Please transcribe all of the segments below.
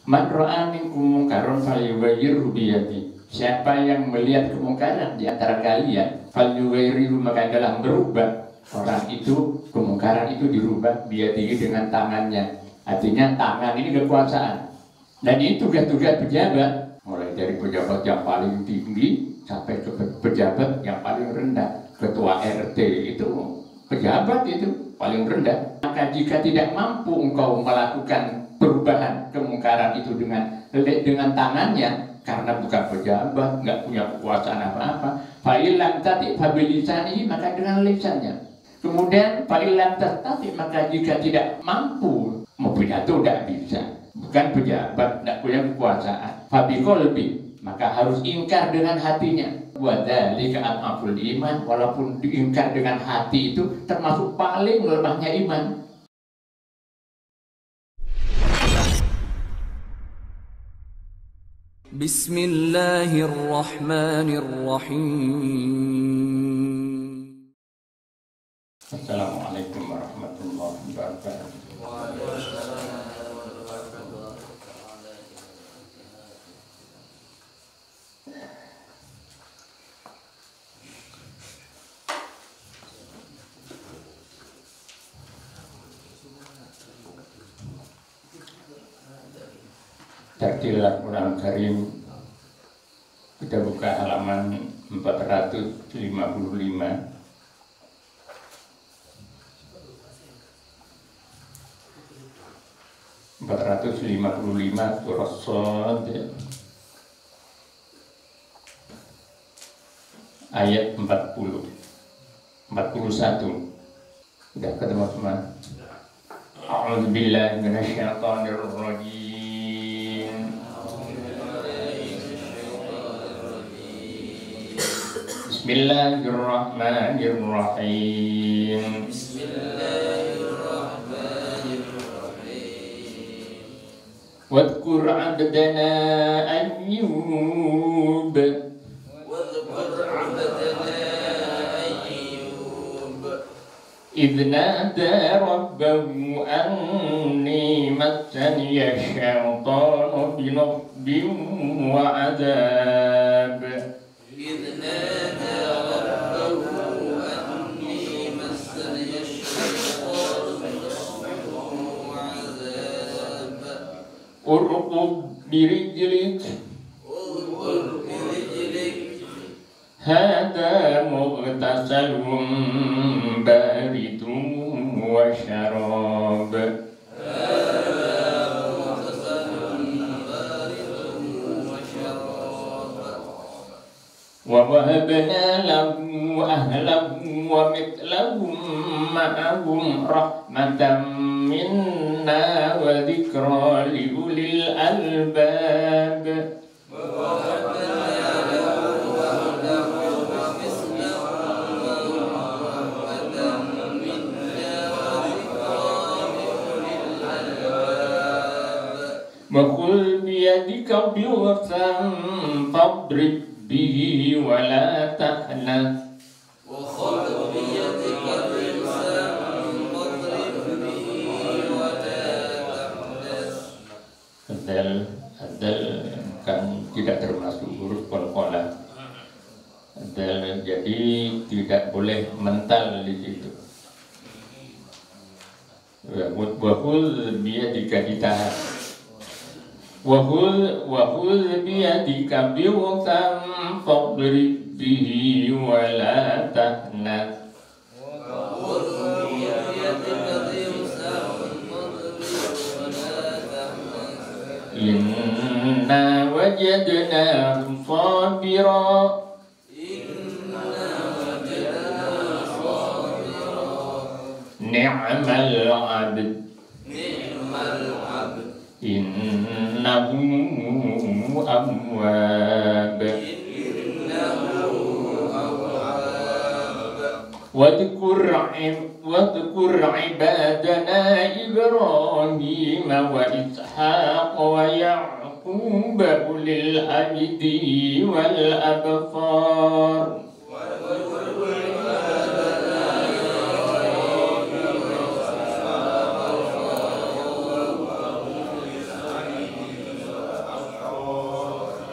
Man ra'a minkum munkaran falyughayyirhu biyadihi. Siapa yang melihat kemungkaran di antara kalian, falyughayyirhu, maka adalah berubah orang itu, kemungkaran itu dirubah biyadihi, dengan tangannya. Artinya tangan ini kekuasaan. Dan ini tugas-tugas pejabat, mulai dari pejabat yang paling tinggi sampai ke pejabat yang paling rendah. Ketua RT itu pejabat itu paling rendah. Maka jika tidak mampu engkau melakukan perubahan kemungkaran itu dengan tangannya, karena bukan pejabat, nggak punya kekuasaan apa-apa, fa'ilam tati fabilisanihi, maka dengan lisannya. Kemudian fa'ilam tati, maka jika tidak mampu, mau pidato tidak bisa, bukan pejabat, tidak punya kekuasaan, fabiqolbi, maka harus ingkar dengan hatinya. Wadzalika ad'aful iman, walaupun diingkar dengan hati itu termasuk paling lemahnya iman. Bismillahirrahmanirrahim. Assalamualaikum warahmatullahi wabarakatuh. Tartil Al-Quran Karim, kita buka halaman 455. 455 surah Shad, ayat 41. Sudah ketemu semua? A'udzubillahi minasyaitonir rajim. Bismillahirrahmanirrahim. Wadhkur 'abdana Ayyub. إذ نادى ربه أني مسني الشيطان بنصب وعذاب. إذ نادى ربه أني مسني الشيطان بنصب وعذاب. اركض برجلك هذا مغتسل بارد وشراب. ووهبنا له أهله ومثلهم معهم رحمة منا وذكرى لأولي الألباب. وخذ بيدك ضغثا فاضرب به ولا تحنث. وخذ بيدك ضغثا فاضرب به ولا تحنث. Adal kan tidak termasuk huruf qalqalah. Adal, jadi tidak boleh mental di situ. Wahul biyadika ditahan. Wahul biyadika biwutan fadrib bihi wala tahnath. Inna wajadnahu sabira. Ni'mal 'abd. Innahu awwab. Wadhkur ibadana Ibrahim wa Ishaq wa Ya'qub ulil aidi wal absar.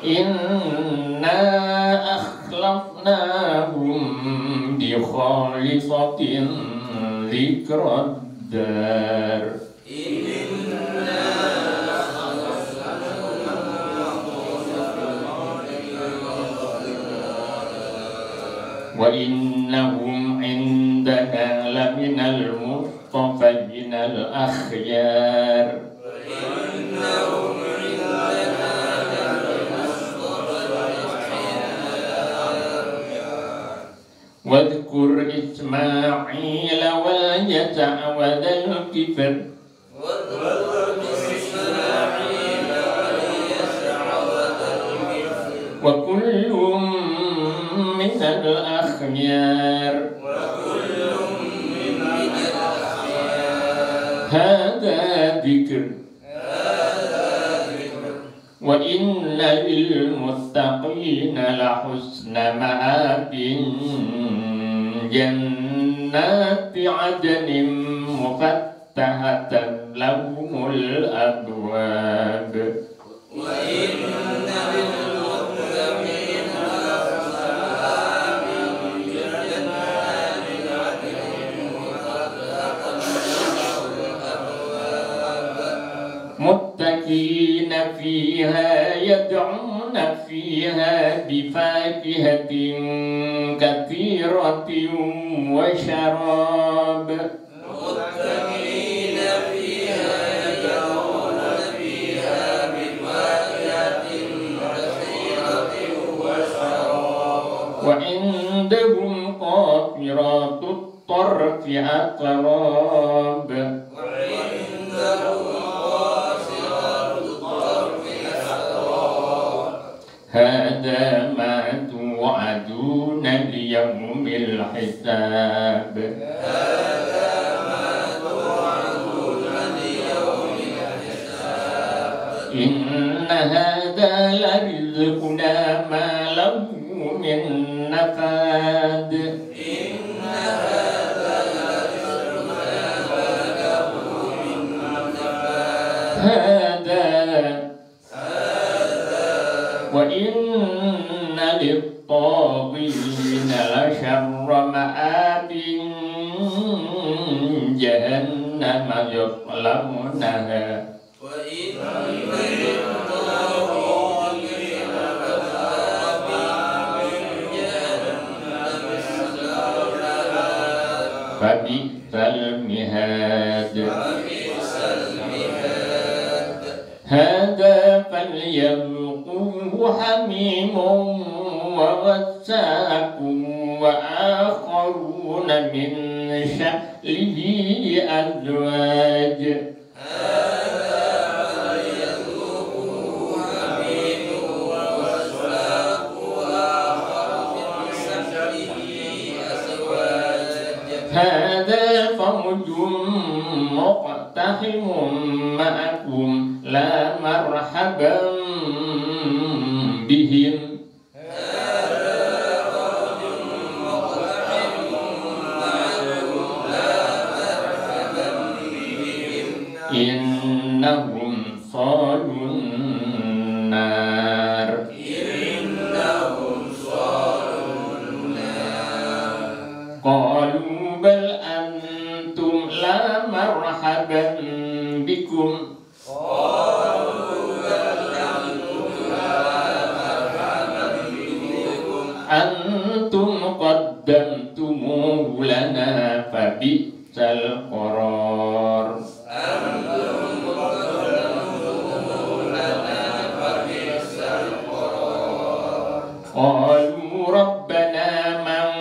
Inna akhlafnahum bi khalisatin dzikrad dar. Wa innahum indana laminal mustafayinal akhyar. Wadhkur Ismail wal Yasa' wa dzal kifl. Wa kullum minal akhyar. Hada dzikr. Wa inna lil muttaqina la husna ma'abin jannati 'adnin mufattahatan lahumul abwab. Wa inna lil muttaqina la husna ma'abin jannati 'adnin mufattahatan lahumul abwab. Muttaqina fiha yad'una fiha bifakihatin katsiratin wa syarab. Muttaqina fiha yad'una fiha bifakihatin katsiratin wa syarab. Wa indahum qasiratut tarfi atrab. Hada ma tu'aduna liyawmil hisab. Hada ma tu'aduna liyawmil hisab. Inna hada la rizquna ma lahu min nafad. Inna hada la rizquna ma lahu min nafad. Hada wa inna lit-taghina la syarra ma'abin jahannama yaslamunaha. Wa inna lit-taghina la syarra ma'abin jahannama yaslamunaha. Fabisal mihad. Hada falyadhuquhu hamimun wa ghassaqun wa akharuna min sha'lihi azwaj. Hada falyadhuquhu hamimun wa ghassaqun wa akharuna min sha'lihi azwaj. Hada fawjun muqtahimun ma'akum la marhaban bihim. Innahum salun nar. Innahum salun nar. Qalu bal antum la marhaban bikum. Antum qaddamtumuhu lana fabi'sal qarar. Antum qaddamtumuhu lana fabi'sal qarar. Qalu rabbana man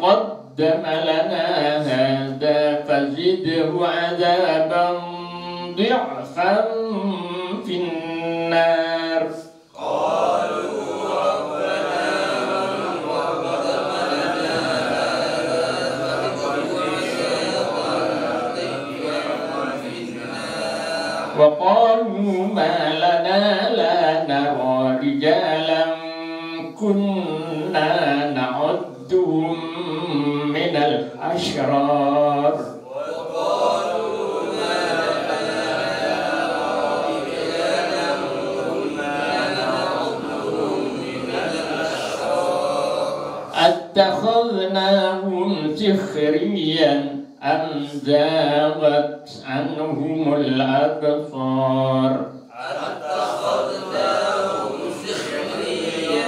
qaddama lana hadha fazidhu 'adaban dhi'fan finnar. وقالوا ما لنا لا نرى رجالا كنا نعدهم من الأشرار. أتخذناهم سخريا أم زاغت عنهم الأبصار أتخذناهم سخريا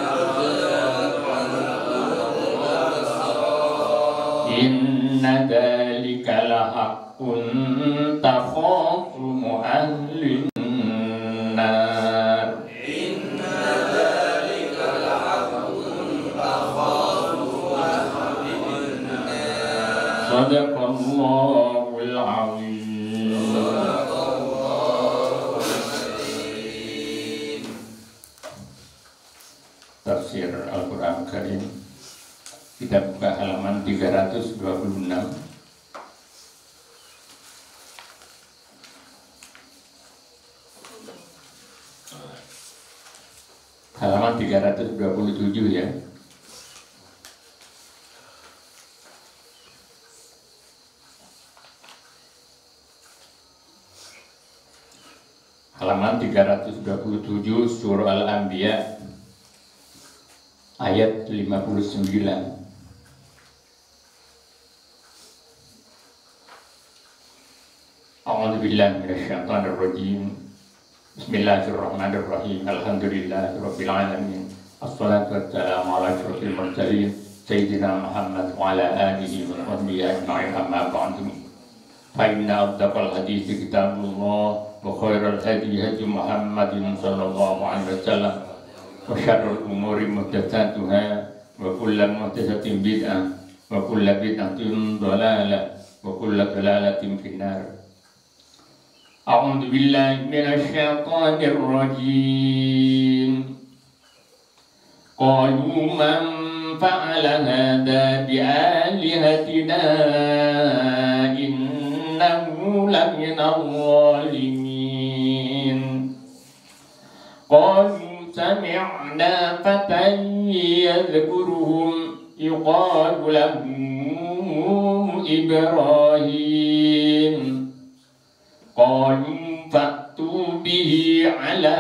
أم زاغت عنهم الأبصار إن ذلك لحق تخاصم أهل النار إن ذلك لحق تخاصم أهل النار صدق الله العظيم. صدق الله العظيم. Tafsir Al-Quran Karim, kita buka halaman 326. Halaman 327 ya. Halaman 327 surah Al-Anbiya ayat 59. A'udzu billahi minasyaitonir rajim. Bismillahirrahmanirrahim. Alhamdulillahirabbil alamin. Assalatu wassalamu ala asyrofil mursalin sayyidina Muhammad wa ala alihi wa sahbihi ajma'in, amma ba'du. Fa inna asdaqal hadithi kitabullah wa khairal hadi hadi Muhammadin sallallahu alaihi wasallam wa syarrul umuri muhdatsatuha wa kullu muhdatsatin bid'ah wa kullu bid'atin dhalalah wa kullu dhalalatin finnar. A'udzu billahi minasyaitonir rajim. Qalu man fa'ala hadza bi alihatina innahu laminadh dhalimin. Qalu sami'na fatan yadhkuruhum yuqalu lahu Ibrahim. Qalu fa'tu bihi ala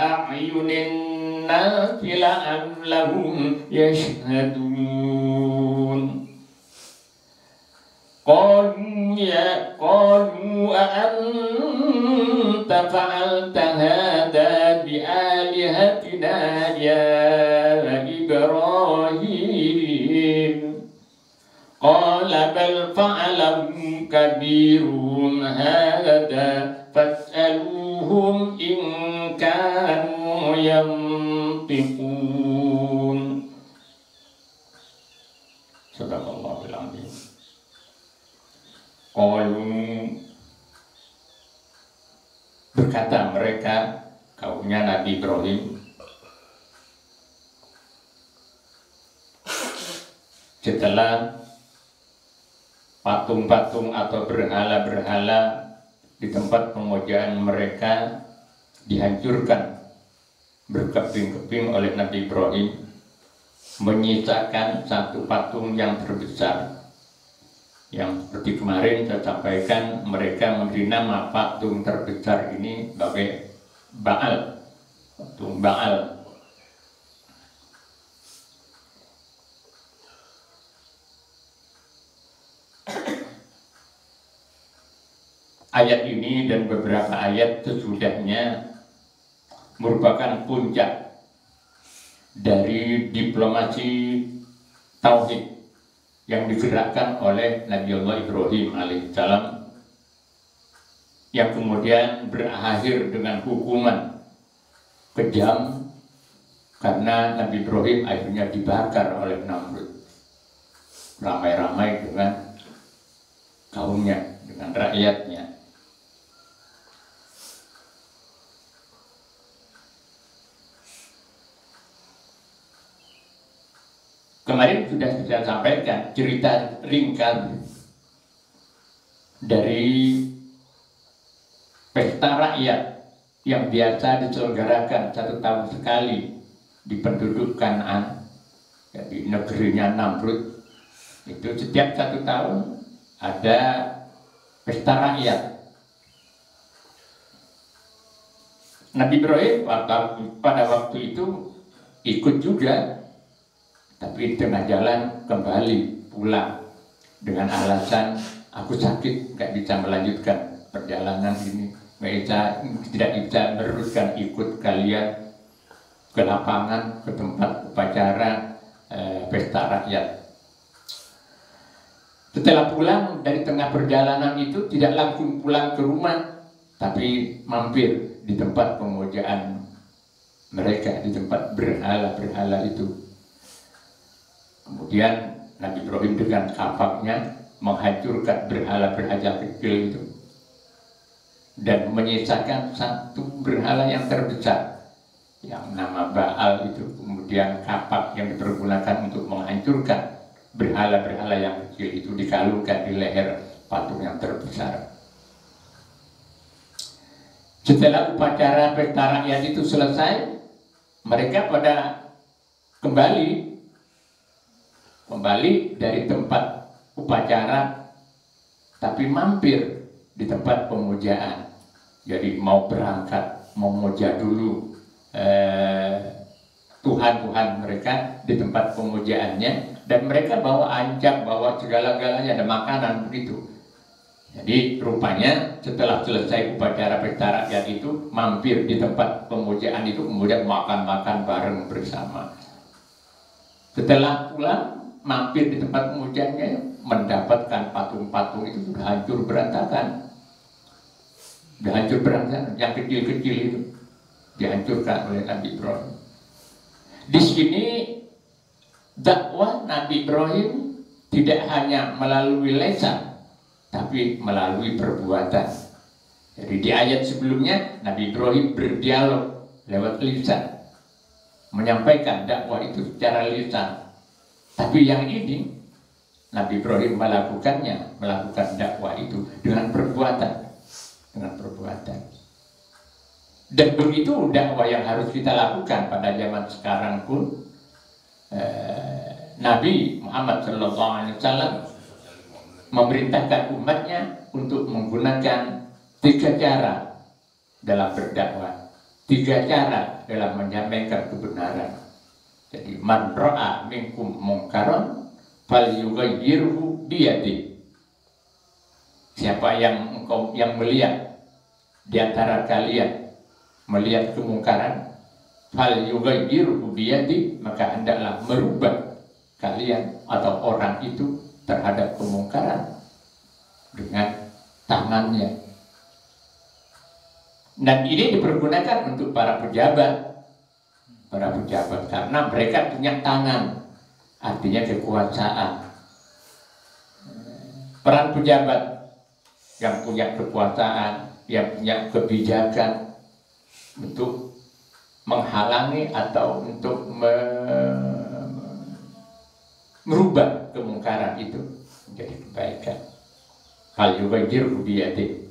a'yunin nasi la'allahum yashhadun. Qalu a'anta fa'alta hadha bi'alihatina ya Ibrahim. Qala bal fa'alahu kabiruhum hadha fas'aluhum in kanu yantiqun. Sadaqallahul azim. Qalu, berkata mereka, kaumnya Nabi Ibrahim, setelah patung-patung atau berhala-berhala di tempat pemujaan mereka dihancurkan berkeping-keping oleh Nabi Ibrahim, menyisakan satu patung yang terbesar yang seperti kemarin saya sampaikan, mereka memberi nama patung terbesar ini sebagai Baal, patung Baal. Ayat ini dan beberapa ayat sesudahnya merupakan puncak dari diplomasi tauhid yang digerakkan oleh Nabiullah Ibrahim alaihissalam, yang kemudian berakhir dengan hukuman kejam karena Nabi Ibrahim akhirnya dibakar oleh Namrud ramai-ramai dengan kaumnya, dengan rakyatnya. Kemarin sudah saya sampaikan cerita ringkas dari pesta rakyat yang biasa diselenggarakan 1 tahun sekali di penduduk Kan'an, ya, di negerinya Namrud. Itu setiap 1 tahun ada pesta rakyat. Nabi Ibrahim pada waktu itu ikut juga Tapi di tengah jalan kembali pulang dengan alasan aku sakit, nggak bisa melanjutkan perjalanan ini, tidak bisa meneruskan ikut kalian ke lapangan, ke tempat upacara pesta rakyat. Setelah pulang dari tengah perjalanan itu tidak langsung pulang ke rumah, tapi mampir di tempat pemujaan mereka, di tempat berhala-berhala itu. Kemudian Nabi Ibrahim dengan kapaknya menghancurkan berhala-berhala kecil itu dan menyisakan satu berhala yang terbesar yang nama Baal itu. Kemudian kapak yang dipergunakan untuk menghancurkan berhala-berhala yang kecil itu dikalungkan di leher patung yang terbesar. Setelah upacara pesta rakyat itu selesai, mereka pada kembali dari tempat upacara, tapi mampir di tempat pemujaan. Jadi mau berangkat, memuja dulu Tuhan-Tuhan mereka di tempat pemujaannya, dan mereka bawa ancak, bawa segala-galanya, ada makanan begitu. Jadi rupanya setelah selesai upacara pesta rakyat itu, mampir di tempat pemujaan itu, kemudian makan-makan bareng bersama. Setelah pulang, mampir di tempat pemujaannya, mendapatkan patung-patung itu sudah hancur berantakan. Sudah hancur berantakan, yang kecil-kecil itu dihancurkan oleh Nabi Ibrahim. Di sini dakwah Nabi Ibrahim tidak hanya melalui lisan, tapi melalui perbuatan. Jadi di ayat sebelumnya Nabi Ibrahim berdialog lewat lisan, menyampaikan dakwah itu secara lisan. Tapi yang ini Nabi Ibrahim melakukan dakwah itu dengan perbuatan, Dan begitu dakwah yang harus kita lakukan pada zaman sekarang pun. Nabi Muhammad SAW memerintahkan umatnya untuk menggunakan 3 cara dalam berdakwah, 3 cara dalam menyampaikan kebenaran. Jadi man ra'a minkum munkaran falyughayyirhu biyadihi. Siapa yang melihat di antara kalian melihat kemungkaran, falyughayyirhu biyadihi, maka hendaklah merubah kalian atau orang itu terhadap kemungkaran dengan tangannya. Dan ini dipergunakan untuk para pejabat karena mereka punya tangan, artinya kekuasaan. Peran pejabat yang punya kekuasaan, yang punya kebijakan untuk menghalangi atau untuk merubah kemungkaran itu menjadi kebaikan. Hal yughayyiru biyadihi.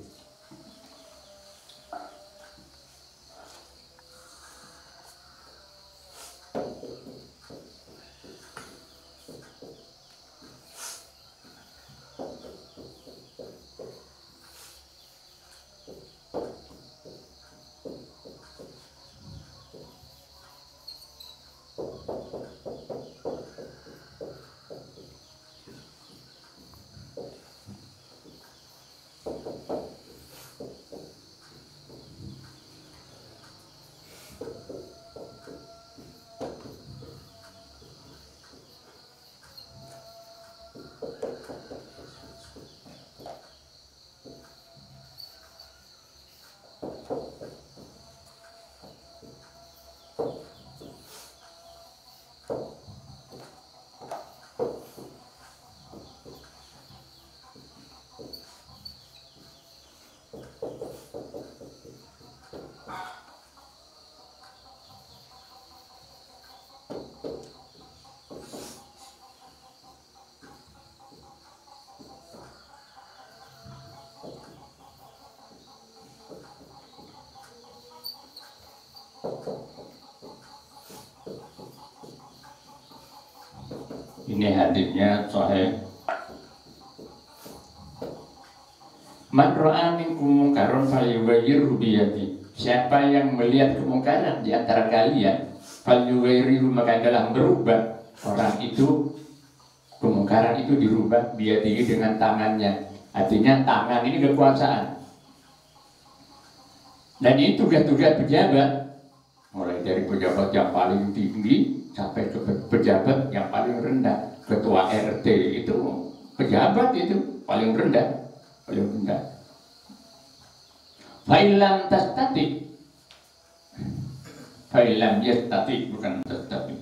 Ini hadisnya sahih. Man ra'a minkum munkaran falyughayyirhu biyadihi. Siapa yang melihat kemungkaran di antara kalian, falyughayyirhu, maka adalah merubah orang itu kemungkaran itu dirubah biadihi dengan tangannya. Artinya tangan ini kekuasaan. Dan ini tugas-tugas pejabat, mulai dari pejabat yang paling tinggi sampai ke pejabat yang paling rendah. Ketua RT itu pejabat itu paling rendah, paling rendah. Fa'ilam tastati, fa'ilam yastati, bukan tastati.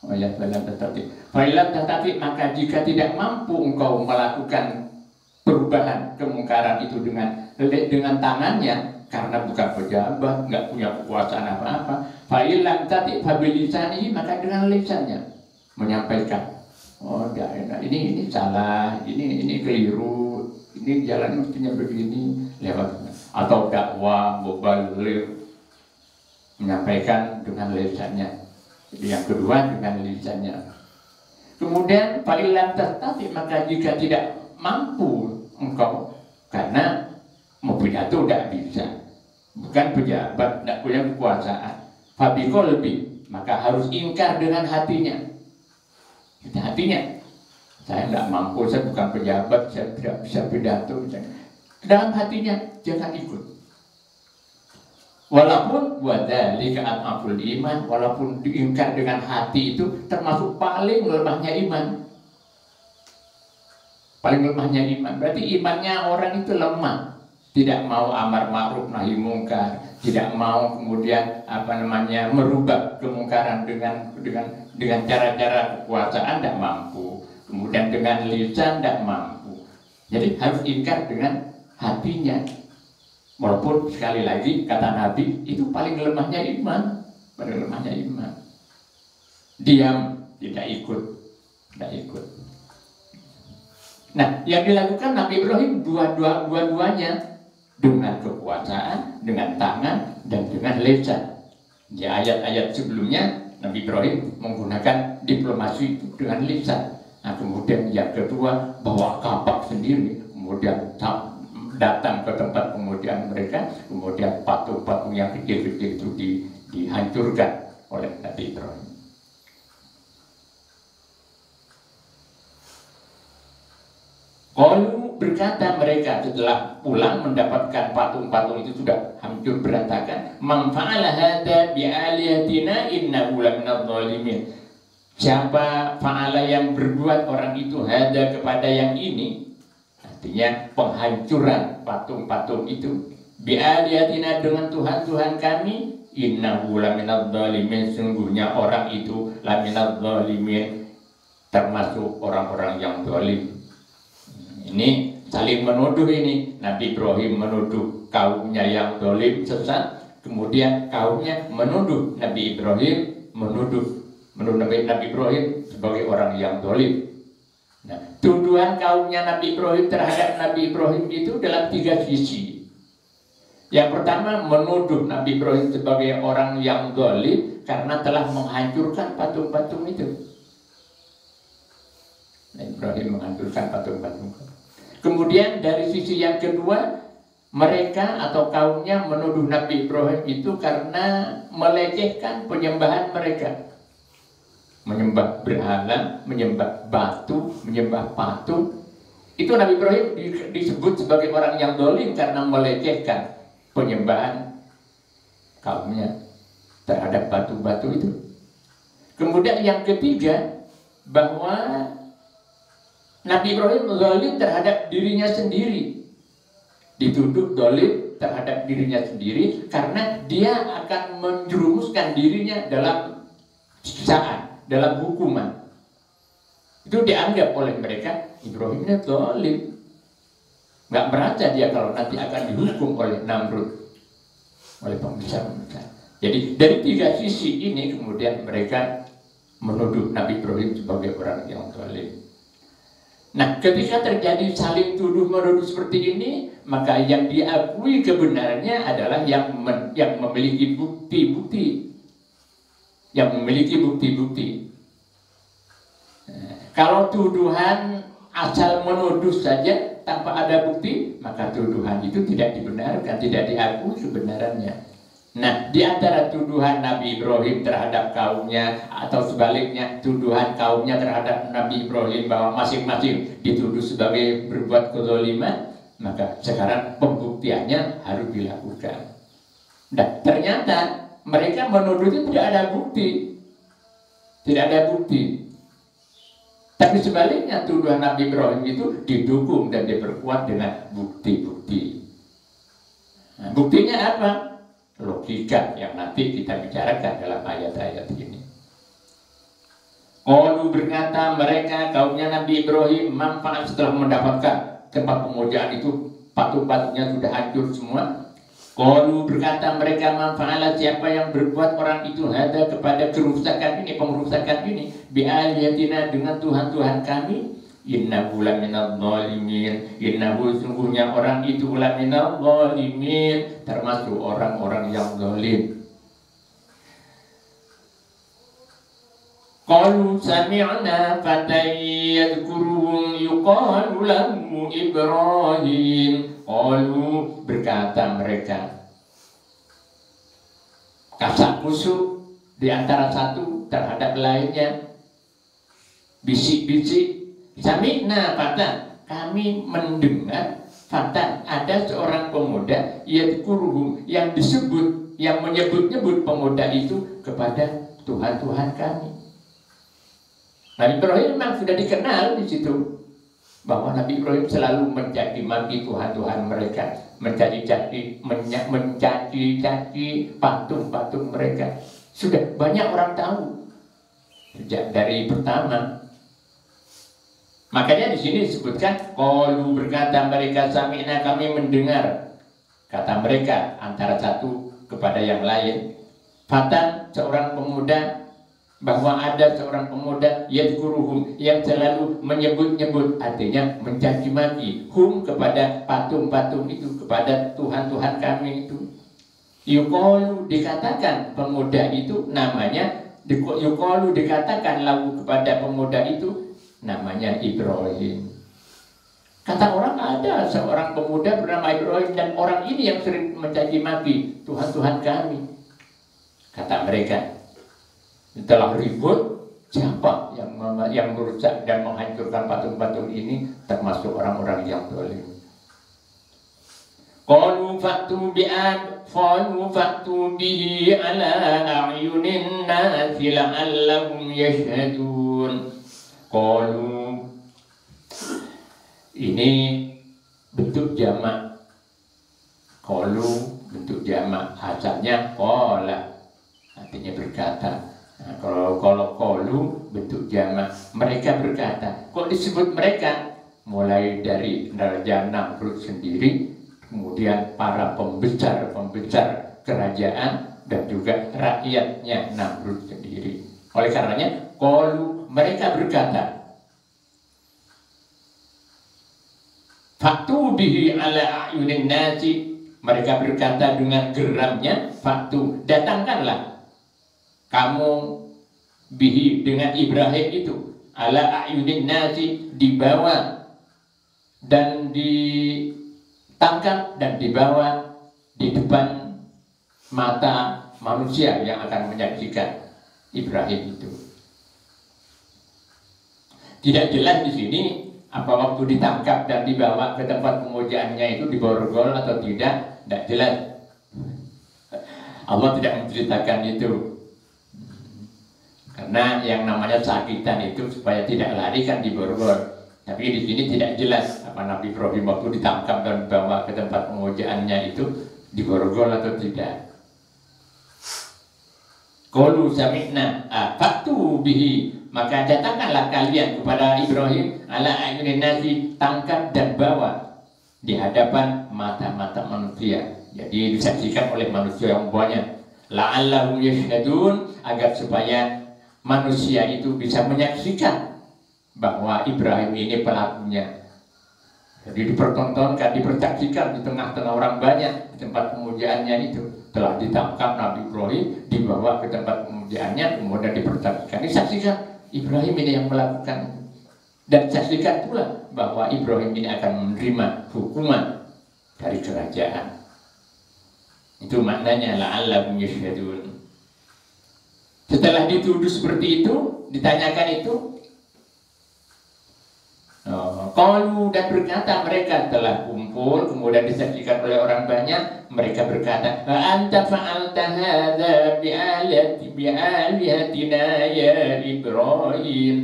Oh ya, fa'ilam tastati. Fa'ilam tastati, maka jika tidak mampu engkau melakukan perubahan kemungkaran itu dengan tangannya, karena bukan pejabat, nggak punya kekuasaan apa-apa. Fa'ilam tastati fabilisanihi, maka dengan lisannya menyampaikan. Oh, enggak enak. Ini salah, ini keliru, ini jalan mestinya begini, lewat. Atau dakwah, mubaligh, menyampaikan dengan lisannya. Jadi yang kedua dengan lisannya. Kemudian fa'ilam tastati, maka jika tidak mampu engkau, karena mau pidato tidak bisa, bukan pejabat, tidak punya kekuasaan. Fabiqolbi, maka harus ingkar dengan hatinya. Hatinya, saya tidak mampu, saya bukan pejabat, saya tidak bisa pidato. Dalam hatinya jangan ikut. Walaupun wadzalika adhaful iman, walaupun diingkar dengan hati itu termasuk paling lemahnya iman. Paling lemahnya iman, berarti imannya orang itu lemah. Tidak mau amar ma'ruf nahi mungkar, tidak mau kemudian merubah kemungkaran dengan cara-cara kekuasaan tidak mampu, kemudian dengan lisan tidak mampu. Jadi harus ingkar dengan hatinya. Walaupun sekali lagi kata Nabi itu paling lemahnya iman, paling lemahnya iman. Diam, tidak ikut, tidak ikut. Nah, yang dilakukan Nabi Ibrahim dua-duanya, dengan kekuasaan, dengan tangan, dan dengan lisan. Di ayat-ayat sebelumnya Nabi Ibrahim menggunakan diplomasi dengan lisan. Nah, kemudian yang kedua bawa kapak sendiri, kemudian datang ke tempat pengujian mereka, kemudian patung-patung yang kecil-kecil itu dihancurkan oleh Nabi Ibrahim. Qalu, berkata mereka setelah pulang mendapatkan patung-patung itu sudah hancur berantakan, man fa'ala hadza bi alihatina innahu laminadh dhalimin. Siapa fa'ala yang berbuat orang itu hadza kepada yang ini, artinya penghancuran patung-patung itu, bi alihatina dengan Tuhan-Tuhan kami, innahu laminadh dhalimin, sungguhnya orang itu laminadh dhalimin, termasuk orang-orang yang zalim. Ini saling menuduh ini. Nabi Ibrahim menuduh kaumnya yang zalim sesat, kemudian kaumnya menuduh Nabi Ibrahim, menuduh Nabi Ibrahim sebagai orang yang zalim. Nah, tuduhan kaumnya Nabi Ibrahim terhadap Nabi Ibrahim itu dalam tiga sisi. Yang pertama, menuduh Nabi Ibrahim sebagai orang yang zalim karena telah menghancurkan patung-patung itu. Nabi Ibrahim menghancurkan patung-patung. Kemudian dari sisi yang kedua, mereka atau kaumnya menuduh Nabi Ibrahim itu karena melecehkan penyembahan mereka. Menyembah berhala, menyembah batu, menyembah patung. Itu Nabi Ibrahim disebut sebagai orang yang zalim karena melecehkan penyembahan kaumnya terhadap batu-batu itu. Kemudian yang ketiga, bahwa Nabi Ibrahim zalim terhadap dirinya sendiri. Dituduh zalim terhadap dirinya sendiri karena dia akan menjerumuskan dirinya dalam siksaan, dalam hukuman. Itu dianggap oleh mereka, Ibrahim ini zalim. Nggak merasa dia kalau nanti akan dihukum oleh Namrud, oleh pembesar-pembesar. Jadi dari tiga sisi ini kemudian mereka menuduh Nabi Ibrahim sebagai orang yang zalim. Nah, ketika terjadi saling tuduh-menuduh seperti ini, maka yang diakui kebenarannya adalah yang memiliki bukti-bukti. Yang memiliki bukti-bukti. Nah, kalau tuduhan asal menuduh saja tanpa ada bukti, maka tuduhan itu tidak dibenarkan, tidak diakui kebenarannya. Nah, di antara tuduhan Nabi Ibrahim terhadap kaumnya atau sebaliknya tuduhan kaumnya terhadap Nabi Ibrahim bahwa masing-masing dituduh sebagai berbuat kezaliman, maka sekarang pembuktiannya harus dilakukan. Dan ternyata mereka menuduh itu tidak ada bukti. Tidak ada bukti. Tapi sebaliknya tuduhan Nabi Ibrahim itu didukung dan diperkuat dengan bukti-bukti. Nah, buktinya apa? Logika yang nanti kita bicarakan dalam ayat-ayat ini. Qalu berkata mereka kaumnya Nabi Ibrahim, manfaat setelah mendapatkan tempat pemujaan itu patung-patungnya sudah hancur semua. Qalu berkata mereka, manfaat siapa yang berbuat orang itu ada kepada kerusakan ini, pengrusakan ini, bi'aliyatina dengan Tuhan-Tuhan kami. Innahu laminal zalimin, innahu sungguhnya orang itu laminal zalimin, termasuk orang-orang yang zalim. Qalu sami'na fatan yadhkuruhum yuqalu lahu Ibrahim. Qalu berkata mereka, kasak kusuk di antara satu terhadap lainnya, bisik-bisik. Sami'na fatan, kami mendengar fatan, ada seorang pemuda yadhkuruhum yang disebut, yang menyebut-nyebut pemuda itu kepada Tuhan-Tuhan kami. Nabi Ibrahim memang sudah dikenal di situ bahwa Nabi Ibrahim selalu mencaci maki Tuhan-Tuhan mereka, mencaci patung-patung mereka. Sudah banyak orang tahu sejak dari pertama. Makanya di sini disebutkan qalu berkata mereka, sami'na kami mendengar, kata mereka antara satu kepada yang lain, fatan seorang pemuda, bahwa ada seorang pemuda yadhkuruhum yang selalu menyebut-nyebut, artinya mencaci maki hum kepada patung-patung itu, kepada Tuhan-Tuhan kami itu. Yuqalu dikatakan pemuda itu namanya, yuqalu dikatakan lagu kepada pemuda itu namanya Ibrahim. Kata orang ada seorang pemuda bernama Ibrahim dan orang ini yang sering mencaci maki Tuhan-Tuhan kami. Kata mereka, setelah ribut, siapa yang merusak dan menghancurkan patung-patung ini, termasuk orang-orang yang zalim. Qalu fa'tu bihi ala a'yunin nasi la'allahum yashhadun. Qalu, ini bentuk jamak. Qalu bentuk jamak, asalnya qala, artinya berkata. Nah, kalau qalu bentuk jamak, mereka berkata. Kok disebut mereka? Mulai dari Raja Namrud sendiri, kemudian para pembesar kerajaan dan juga rakyatnya Namrud sendiri. Oleh karenanya qalu, mereka berkata, faktu bihi ala ayunin nasi, mereka berkata dengan geramnya, faktu, datangkanlah kamu bihi dengan Ibrahim itu, ala ayunin nasi, dibawa dan ditangkap dan dibawa di depan mata manusia yang akan menyaksikan Ibrahim itu. Tidak jelas di sini apa waktu ditangkap dan dibawa ke tempat pemujaannya itu diborgol atau tidak jelas. Allah tidak menceritakan itu. Karena yang namanya sakitan itu supaya tidak lari kan diborgol. Tapi di sini tidak jelas apa Nabi Ibrahim waktu ditangkap dan dibawa ke tempat pemujaannya itu diborgol atau tidak. Qalu sami'na faktu bihi, maka datangkanlah kalian kepada Ibrahim ala ayunin nasi, tangkap dan bawa di hadapan mata-mata manusia. Jadi disaksikan oleh manusia yang banyak. La'allahum yashhadun, agar supaya manusia itu bisa menyaksikan bahwa Ibrahim ini pelakunya. Jadi dipertontonkan, dipersaksikan di tengah-tengah orang banyak di tempat pemujaannya itu. Telah ditangkap Nabi Ibrahim, dibawa ke tempat pemujaannya, kemudian dipersaksikan. Disaksikan Ibrahim ini yang melakukan. Dan saksikan pula bahwa Ibrahim ini akan menerima hukuman dari kerajaan. Itu maknanya la'allahum yashhadun. Setelah dituduh seperti itu, ditanyakan itu, qalu dan berkata mereka telah kumpul, kemudian disaksikan oleh orang banyak, mereka berkata, anta fa'alta hadza bi'alihatina ya Ibrahim.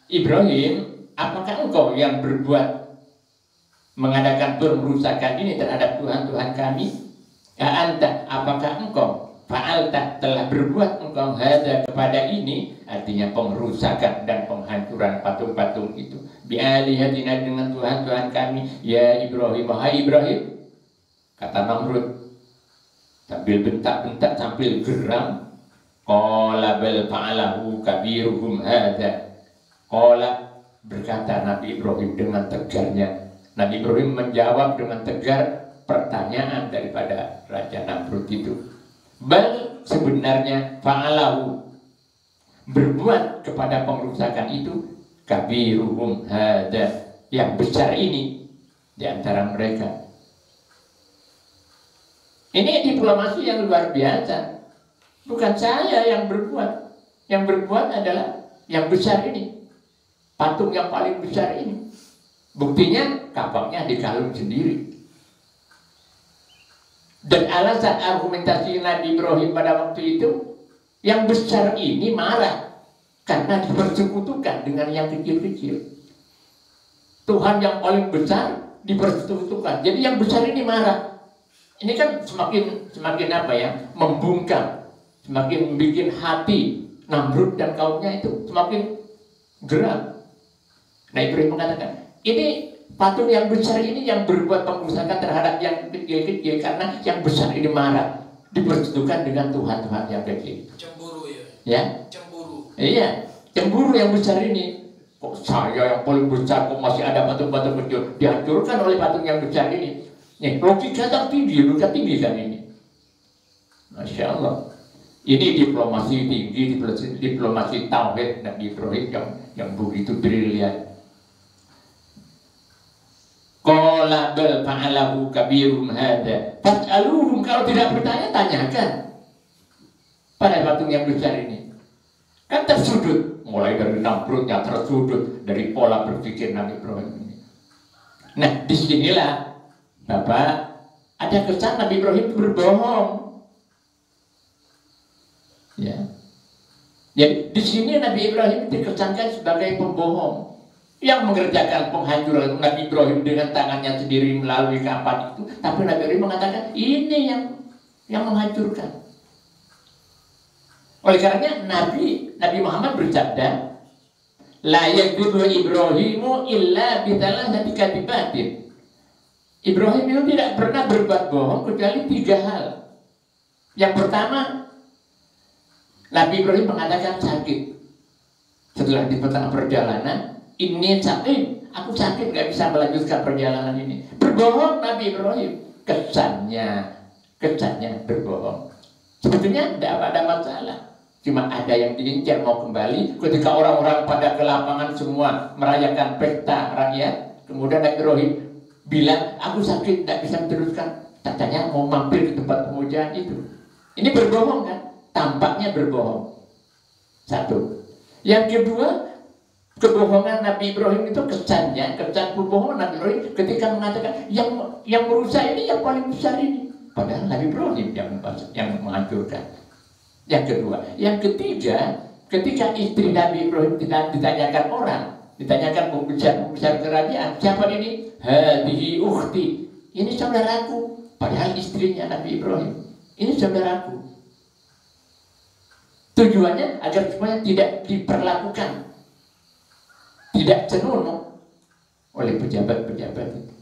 Ibrahim, apakah engkau yang berbuat mengadakan perusakan ini terhadap Tuhan-Tuhan kami? Anta, apakah engkau fa'alta telah berbuat engkau hadza kepada ini, artinya pengrusakan dan penghancuran patung-patung itu, bi'alihatina dengan Tuhan-Tuhan kami ya Ibrahim, wahai Ibrahim, kata Namrud sambil bentak-bentak sambil geram, qala bal fa'alahu kabiruhum hadza. Qala, berkata Nabi Ibrahim dengan tegarnya. Nabi Ibrahim menjawab dengan tegar pertanyaan daripada Raja Namrud itu. Bal, sebenarnya fa'alahu, berbuat kepada pengrusakan itu, kabiruhum hadza, yang besar ini di antara mereka. Ini diplomasi yang luar biasa. Bukan saya yang berbuat. Yang berbuat adalah yang besar ini, patung yang paling besar ini. Buktinya kapaknya dikalung sendiri. Dan alasan argumentasi Nabi Ibrahim pada waktu itu, yang besar ini marah karena dipersekutukan dengan yang kecil-kecil. Tuhan yang paling besar dipersekutukan. Jadi yang besar ini marah. Ini kan semakin apa ya? Membungkam, semakin bikin hati Namrud dan kaumnya itu semakin geram. Nah, Ibrahim mengatakan, ini patung yang besar ini yang berbuat pengrusakan terhadap yang kecil-kecil karena yang besar ini marah, dipersekutukan dengan Tuhan-Tuhan yang kecil. Cemburu ya? Ya? Cemburu. Iya, cemburu yang besar ini. Kok saya yang paling besar, kok masih ada patung-patung kecil dihancurkan oleh patung yang besar ini? Nih, logika tinggi kan ini. Masya Allah. Ini diplomasi tinggi, diplomasi tauhid Nabi Ibrahim yang begitu brilian. Qala bal fa'alahu kabirum hadza fas'aluhum, kalau tidak bertanya tanyakan pada patung yang besar ini. Kan tersudut, mulai dari Namrudnya tersudut dari pola berpikir Nabi Ibrahim ini. Nah, disinilah Bapak ada kesan Nabi Ibrahim berbohong. Ya. Jadi di sini Nabi Ibrahim dikesankan sebagai pembohong yang mengerjakan penghancuran Nabi Ibrahim dengan tangannya sendiri melalui kapan itu. Tapi Nabi Ibrahim mengatakan ini yang menghancurkan. Oleh karenanya Nabi Muhammad bersabda, la yakdzibu Ibrahimu illa bi thalathati kadibatin. Ibrahim itu tidak pernah berbuat bohong kecuali 3 hal. Yang pertama, Nabi Ibrahim mengatakan sakit. Setelah di tengah perjalanan, ini sakit, aku sakit, gak bisa melanjutkan perjalanan ini. Berbohong Nabi Ibrahim. Kesannya berbohong. Sebetulnya tidak ada masalah. Cuma ada yang diincar mau kembali. Ketika orang-orang pada ke lapangan semua merayakan pesta rakyat, kemudian Nabi Ibrahim bilang, aku sakit, tidak bisa meneruskan. Katanya mau mampir ke tempat pemujaan itu. Ini berbohong kan? Tampaknya berbohong. Satu. Yang kedua, kebohongan Nabi Ibrahim itu kesan kebohongan Nabi Ibrahim ketika mengatakan yang merusak ini yang paling besar ini. Padahal Nabi Ibrahim yang menghancurkan. Yang kedua. Yang ketiga, ketika istri Nabi Ibrahim ditanyakan orang, ditanyakan pembesar kerajaan, siapa ini? Hadihi ukhti, ini saudaraku. Padahal istrinya Nabi Ibrahim, ini saudaraku. Tujuannya agar supaya tidak diperlakukan, tidak senonoh oleh pejabat-pejabat itu.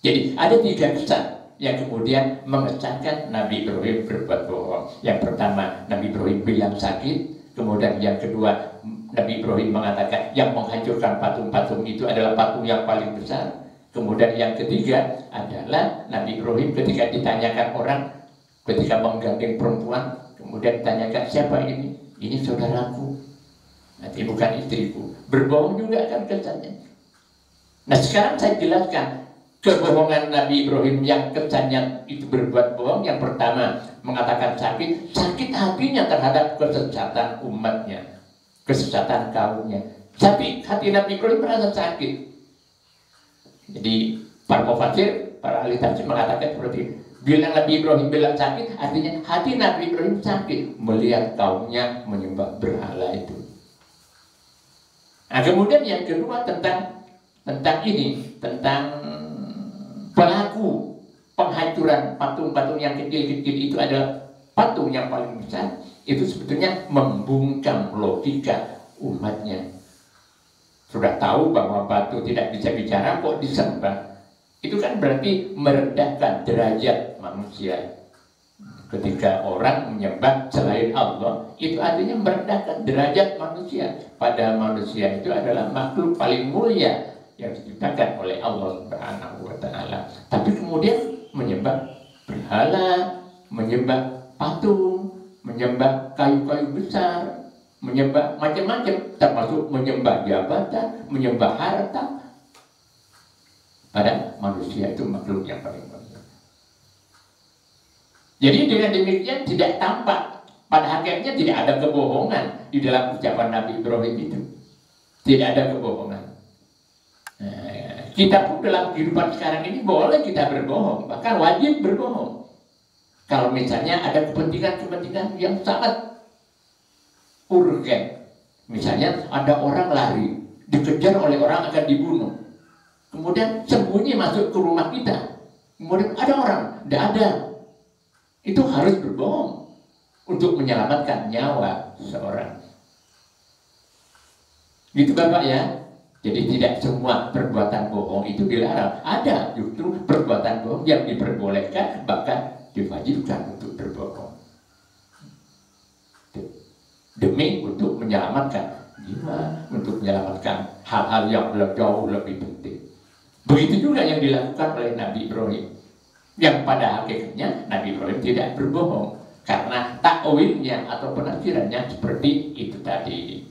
Jadi ada 3 kesan yang kemudian mengesankan Nabi Ibrahim berbuat bohong. Yang pertama, Nabi Ibrahim bilang sakit. Kemudian yang kedua, Nabi Ibrahim mengatakan yang menghancurkan patung-patung itu adalah patung yang paling besar. Kemudian yang ketiga adalah Nabi Ibrahim ketika ditanyakan orang, ketika menggandeng perempuan, kemudian ditanyakan siapa ini? Ini saudaraku. Nanti bukan istriku. Berbohong juga kan kesannya. Nah, sekarang saya jelaskan kebohongan Nabi Ibrahim yang kesannya itu berbuat bohong. Yang pertama mengatakan sakit hatinya terhadap kesesatan umatnya, kesesatan kaumnya. Tapi hati Nabi Ibrahim merasa sakit. Jadi para pemfasir, para ahli tafsir mengatakan seperti itu. Bila Nabi Ibrahim bilang sakit, artinya hati Nabi Ibrahim sakit melihat kaumnya menyembah berhala itu. Nah, kemudian yang kedua tentang pelaku penghancuran patung-patung yang kecil-kecil itu adalah patung yang paling besar. Itu sebetulnya membungkam logika umatnya. Sudah tahu bahwa batu tidak bisa bicara kok disembah. Itu kan berarti merendahkan derajat manusia. Ketika orang menyembah selain Allah, itu artinya merendahkan derajat manusia. Padahal manusia itu adalah makhluk paling mulia yang diciptakan oleh Allah Subhanahu wa Ta'ala. Tapi kemudian menyembah berhala, menyembah patung, menyembah kayu-kayu besar, menyembah macam-macam, termasuk menyembah jabatan, menyembah harta. Pada manusia itu makhluk yang paling mulia. Jadi dengan demikian tidak tampak, pada hakikatnya tidak ada kebohongan di dalam ucapan Nabi Ibrahim itu. Tidak ada kebohongan. Nah, kita pun dalam kehidupan sekarang ini boleh kita berbohong, bahkan wajib berbohong. Kalau misalnya ada kepentingan-kepentingan yang sangat urgen. Misalnya ada orang lari, dikejar oleh orang akan dibunuh. Kemudian sembunyi masuk ke rumah kita. Kemudian ada orang, tidak ada. Itu harus berbohong untuk menyelamatkan nyawa seseorang. Gitu Bapak ya. Jadi tidak semua perbuatan bohong itu dilarang. Ada justru perbuatan bohong yang diperbolehkan, bahkan diwajibkan untuk berbohong. Demi untuk menyelamatkan jiwa, untuk menyelamatkan hal-hal yang jauh lebih penting. Begitu juga yang dilakukan oleh Nabi Ibrahim, yang pada hakikatnya Nabi Ibrahim tidak berbohong, karena takwilnya atau penafsirannya seperti itu tadi.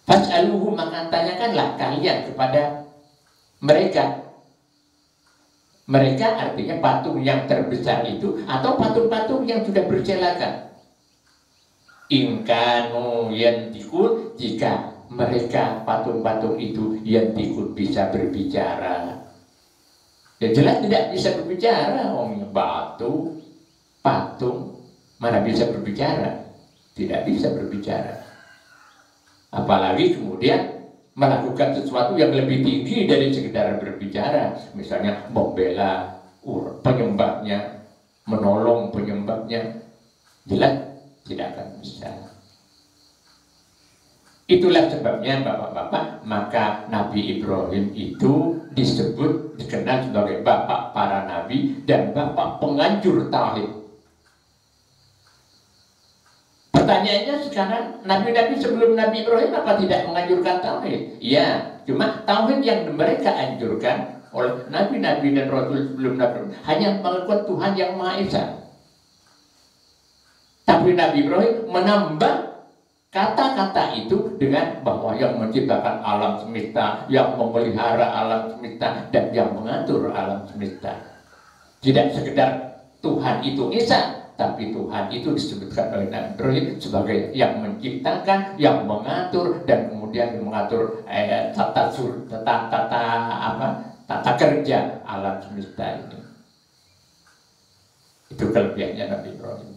Fas'aluhu, maka tanyakanlah kalian kepada mereka. Mereka artinya patung yang terbesar itu atau patung-patung yang sudah berselakan. Ingkanu yantikun, jika mereka patung-patung itu yantikun bisa berbicara. Ya jelas tidak bisa berbicara, batu, patung, mana bisa berbicara? Tidak bisa berbicara. Apalagi kemudian melakukan sesuatu yang lebih tinggi dari sekedar berbicara, misalnya membela penyembahnya, menolong penyembahnya, jelas tidak akan bisa. Itulah sebabnya Bapak-bapak, maka Nabi Ibrahim itu dikenal sebagai bapak para nabi dan bapak penghancur tauhid. Pertanyaannya sekarang, nabi-nabi sebelum Nabi Ibrahim apa tidak menganjurkan tauhid? Ya, cuma tauhid yang mereka anjurkan oleh nabi-nabi dan rasul sebelum Nabi Ibrahim hanya mengaku Tuhan yang Maha Esa. Tapi Nabi Ibrahim menambah kata-kata itu dengan bahwa yang menciptakan alam semesta, yang memelihara alam semesta, dan yang mengatur alam semesta. Tidak sekedar Tuhan itu Esa, tapi Tuhan itu disebutkan oleh Nabi Ibrahim sebagai yang menciptakan, yang mengatur, dan kemudian mengatur tata kerja alam semesta ini. Itu kelebihannya Nabi Ibrahim.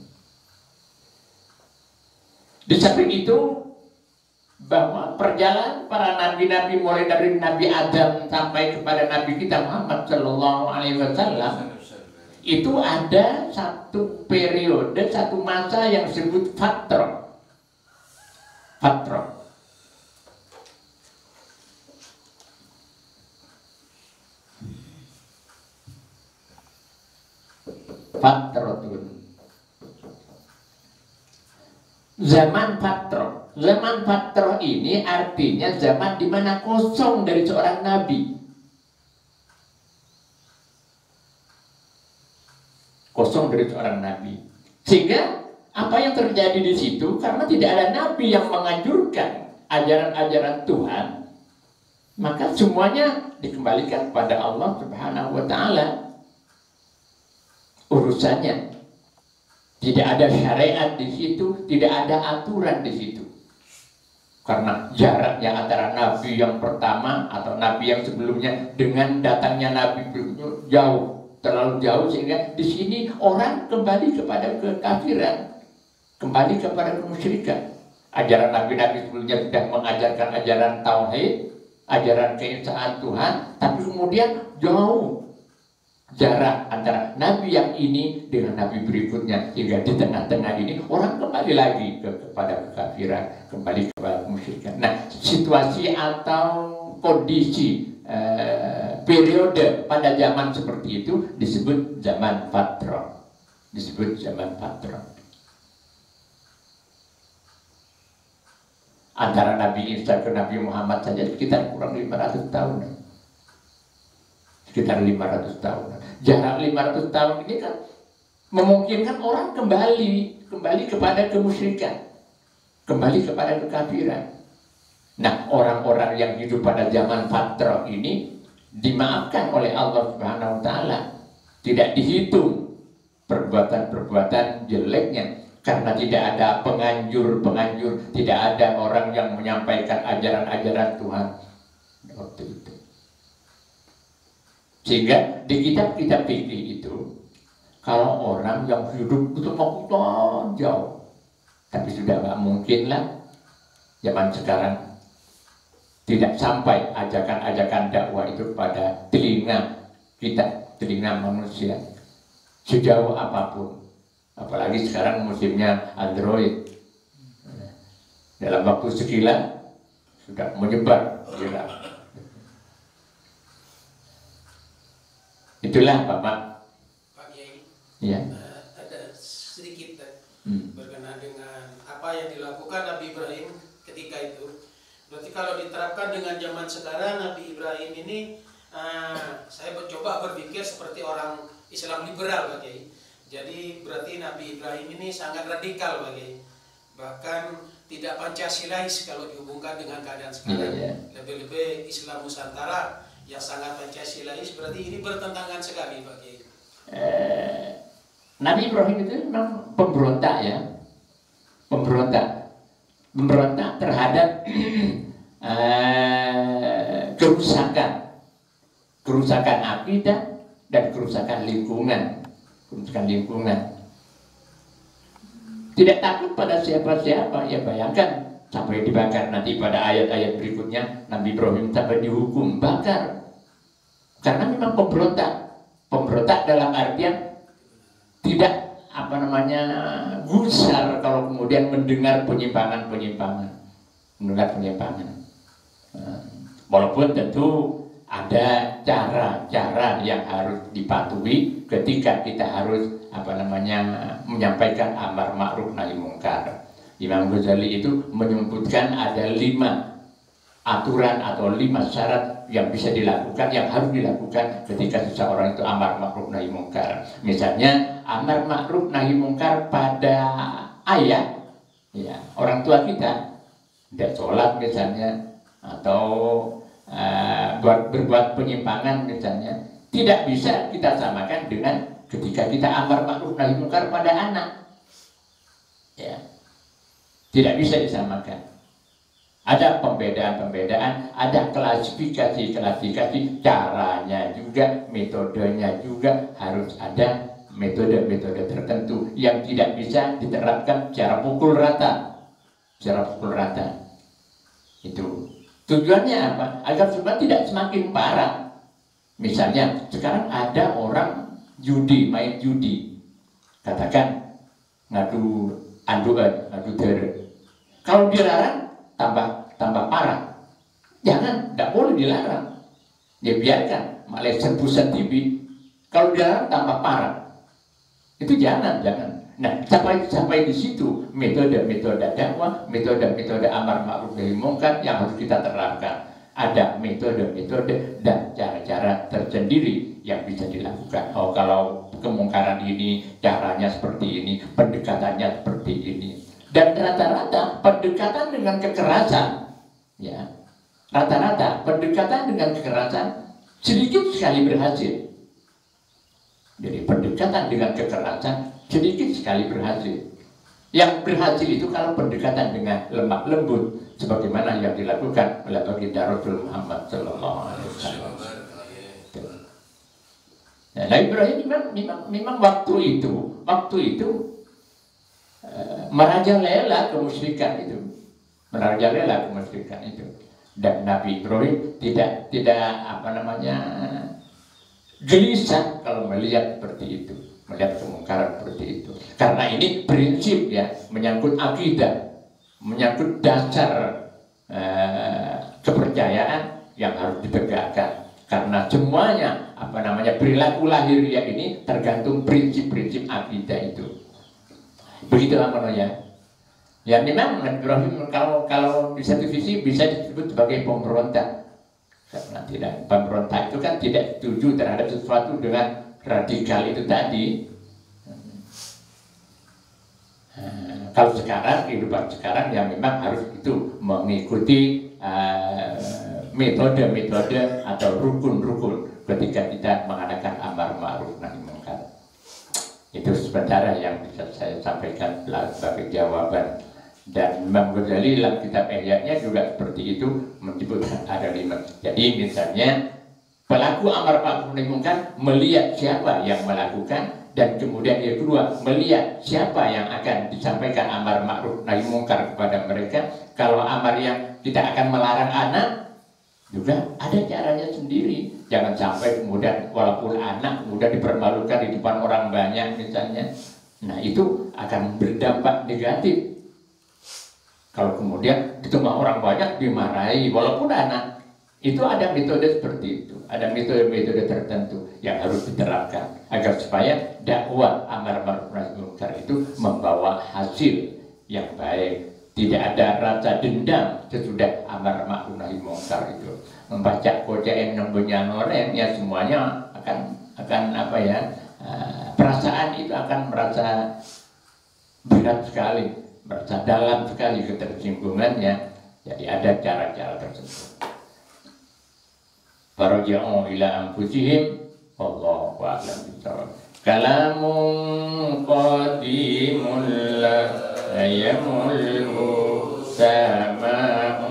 Di samping itu, bahwa perjalanan para nabi-nabi mulai dari Nabi Adam sampai kepada Nabi kita Muhammad Sallallahu Alaihi Wasallam, itu ada satu periode, satu masa yang disebut fatrah. Fatrah. Fatratun. Zaman fatrah. Zaman fatrah ini artinya zaman di mana kosong dari seorang nabi. Kosong dari seorang nabi. Sehingga apa yang terjadi di situ, karena tidak ada nabi yang menganjurkan ajaran-ajaran Tuhan, maka semuanya dikembalikan kepada Allah Subhanahu wa Ta'ala. Urusannya tidak ada syariat di situ, tidak ada aturan di situ. Karena jaraknya antara nabi yang pertama atau nabi yang sebelumnya dengan datangnya nabi berikutnya jauh, terlalu jauh, sehingga di sini orang kembali kepada kekafiran, kembali kepada kemusyrikan. Ajaran nabi-nabi sebelumnya sudah mengajarkan ajaran tauhid, ajaran keesaan Tuhan, tapi kemudian jauh jarak antara nabi yang ini dengan nabi berikutnya, hingga di tengah-tengah ini orang kembali lagi kepada kekafiran, kembali kepada kemusyrikan. Nah, situasi atau kondisi periode pada zaman seperti itu disebut zaman fatrah, disebut zaman fatrah. Antara Nabi Isa ke Nabi Muhammad saja sekitar kurang 500 tahun. Sekitar 500 tahun. Jarak 500 tahun ini kan memungkinkan orang kembali kepada kemusyrikan, kembali kepada kekafiran. Nah, orang-orang yang hidup pada zaman fatrah ini dimaafkan oleh Allah Subhanahu wa Ta'ala. Tidak dihitung perbuatan-perbuatan jeleknya, karena tidak ada penganjur-penganjur, tidak ada orang yang menyampaikan ajaran-ajaran Tuhan waktu itu. Sehingga di kitab-kitab fikih itu, kalau orang yang hidup itu mau jauh, tapi sudah nggak mungkin lah zaman sekarang tidak sampai ajakan-ajakan dakwah itu pada telinga kita, telinga manusia, sejauh apapun. Apalagi sekarang musimnya Android, dalam waktu sekilas sudah menyebar gila. Itulah Bapak. Pak Kiai, Ya. ada sedikit berkenaan dengan apa yang dilakukan Nabi Ibrahim ketika itu. Berarti kalau diterapkan dengan zaman sekarang, Nabi Ibrahim ini saya coba berpikir seperti orang Islam liberal, Pak Kiai. Jadi berarti Nabi Ibrahim ini sangat radikal, Pak Kiai. Bahkan tidak Pancasilais kalau dihubungkan dengan keadaan sekarang. Lebih-lebih Islam Nusantara yang sangat Pancasilais, berarti ini bertentangan sekali, Pak Kiai. Nabi Ibrahim itu memang pemberontak ya, pemberontak terhadap kerusakan akidah dan kerusakan lingkungan. Tidak takut pada siapa-siapa. Ya bayangkan sampai dibakar nanti pada ayat-ayat berikutnya, Nabi Ibrahim sampai dihukum bakar karena memang pemberontak dalam artian tidak gusar kalau kemudian mendengar penyimpangan. Walaupun tentu ada cara-cara yang harus dipatuhi ketika kita harus menyampaikan amar ma'ruf nahi mungkar. Imam Ghazali itu menyebutkan ada 5 aturan atau 5 syarat yang bisa dilakukan, yang harus dilakukan ketika seseorang itu amar ma'ruf nahi mungkar. Misalnya amar ma'ruf nahi mungkar pada ayah, ya, orang tua kita, tidak sholat misalnya, atau berbuat penyimpangan misalnya, tidak bisa kita samakan dengan ketika kita amar ma'ruf nahi mungkar pada anak, ya, tidak bisa disamakan. Ada pembedaan, ada klasifikasi, caranya juga, metodenya juga harus ada metode-metode tertentu yang tidak bisa diterapkan secara pukul rata, Itu tujuannya apa? Agar supaya tidak semakin parah. Misalnya sekarang ada orang main judi, katakan ngadu dere. Kalau dilarang tambah parah. Jangan, tidak boleh dilarang. Ya biarkan, malah serbusan TV. Kalau dilarang tambah parah. Itu jangan. Nah, sampai di situ metode dakwah, metode amar ma'ruf nahi mungkar yang harus kita terapkan. Ada metode dan cara-cara tersendiri yang bisa dilakukan. Oh, kalau kemungkaran ini caranya seperti ini, pendekatannya seperti ini. Dan rata-rata pendekatan dengan kekerasan, ya, rata-rata pendekatan dengan kekerasan sedikit sekali berhasil. Jadi pendekatan dengan kekerasan sedikit sekali berhasil. Yang berhasil itu kalau pendekatan dengan lemah lembut, sebagaimana yang dilakukan oleh baginda Rasul Muhammad Sallallahu Alaihi Wasallam. Nah, Nabi Ibrahim memang waktu itu merajalela kemusyrikan itu, dan Nabi Ibrahim tidak gelisah kalau melihat seperti itu, melihat kemungkaran seperti itu. Karena ini prinsip ya, menyangkut akidah, menyangkut dasar kepercayaan yang harus ditegakkan. Karena semuanya perilaku lahiriah ini tergantung prinsip-prinsip akidah itu. Begitu ya. Ya memang Nabi Ibrahim kalau di satu sisi bisa disebut sebagai pemberontak. Karena pemberontak itu kan tidak setuju terhadap sesuatu dengan radikal itu tadi. Kalau sekarang, kehidupan sekarang ya memang harus itu mengikuti metode-metode atau rukun-rukun ketika kita mengadakan amar ma'ruf nahi munkar. Itu sementara yang bisa saya sampaikan sebagai jawaban. Dan Imam Ghazali dalam kitab Ihya-nya juga seperti itu menyebutkan ada 5. Jadi misalnya pelaku amar ma'ruf nahi munkar melihat siapa yang melakukan, dan kemudian yang kedua melihat siapa yang akan disampaikan amar ma'ruf nahi munkar kepada mereka. Kalau amar yang tidak akan melarang anak juga ada caranya sendiri. Jangan sampai kemudian walaupun anak kemudian dipermalukan di depan orang banyak misalnya. Nah itu akan berdampak negatif. Kalau kemudian di tengah orang banyak dimarahi walaupun anak. Itu ada metode seperti itu. Ada metode-metode tertentu yang harus diterapkan agar supaya dakwah amar ma'ruf nahi munkar itu membawa hasil yang baik. Tidak ada rasa dendam sesudah amar ma'ruf nahi munkar itu. Membaca kocain nembunya noren ya semuanya akan perasaan itu akan merasa berat sekali, merasa dalam sekali ketersinggungannya. Jadi ada cara-cara tersebut. Farji'u ila anfusihim wallahu a'lam bishawab. Kalamun qadimun la yamulhu sama'u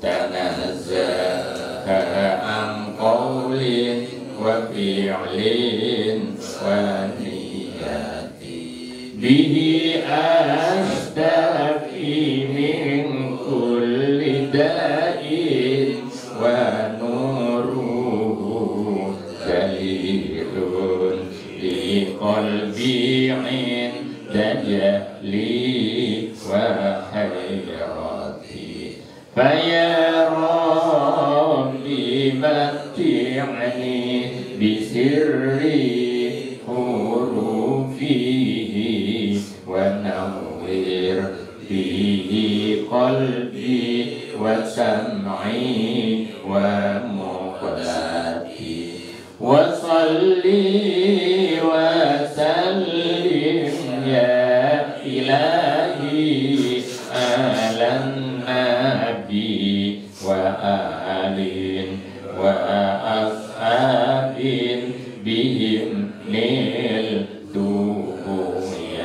tanazzaha an qawlin wa fi'lin wa niyati bihi astaqi min kulli da'in wa qalbi 'inda jahli wa hayrati fa ya rabbi matti'ni bi sirri hurufihi wa nawwir bihi qalbi wa sam'i wa muqlati wa salli wa sallim ya ilahi ala nabi wa alin wa ashabin bihim nil duhuyati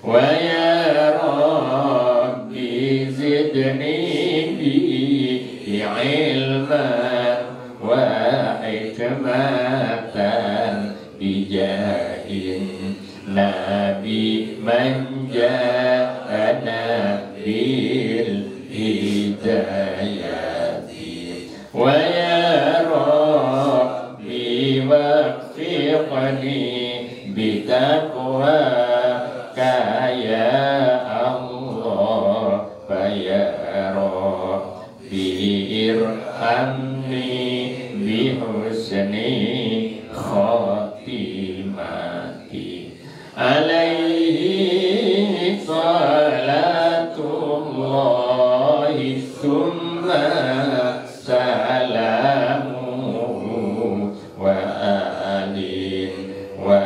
wa ya rabbi zidni bi ilman wa hikmatan bijahin nabi man ja'ana bil hidayati wa ya rabbi waffiqni bitaqwa ya Allah fa ya rabbi irhamni bihusni khatimati alaihi salatullahi thumma salamu wa alin wa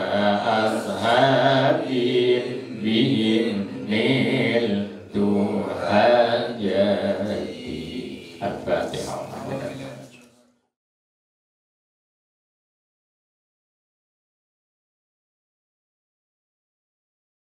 ashabin bihim nil tuhajati ilaha illallah.